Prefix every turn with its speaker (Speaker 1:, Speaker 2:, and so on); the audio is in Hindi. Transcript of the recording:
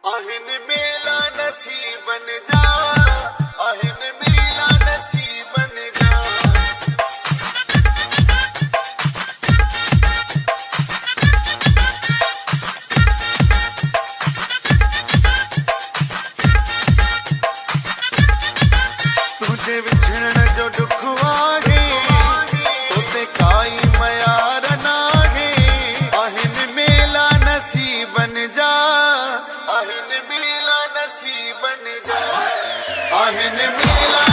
Speaker 1: आहिन मेला नसीब बन जा, आहिन मेला नसीब बन जा। तुझे विछड़न जो दुख आहे, तोते काई मयार नाहे। आहिन मेला नसीब बन जा, आहिन मेला नसीब बन जा, आहिन मेला